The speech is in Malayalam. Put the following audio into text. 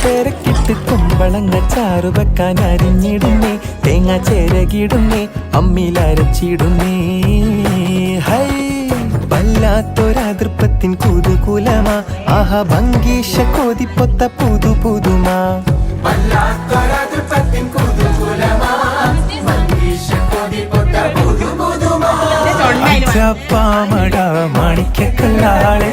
ചേരക്കിട്ട് കുമ്പളങ്ങ ചാറു വെക്കാൻ അരിഞ്ഞിടുന്നേ, തേങ്ങ ചേരകിടുന്നേ, അമ്മിലരച്ചിടുന്നേ. ഹൈ വല്ലാത്തൊരതൃപ്പത്തിൻ കുതുകുലമാ, ആഹാ ഭംഗീഷ കൊതിപ്പൊത്ത പുതു പുതുമാ. അച്ചപ്പാമട മാണിക്കല്ലാളെ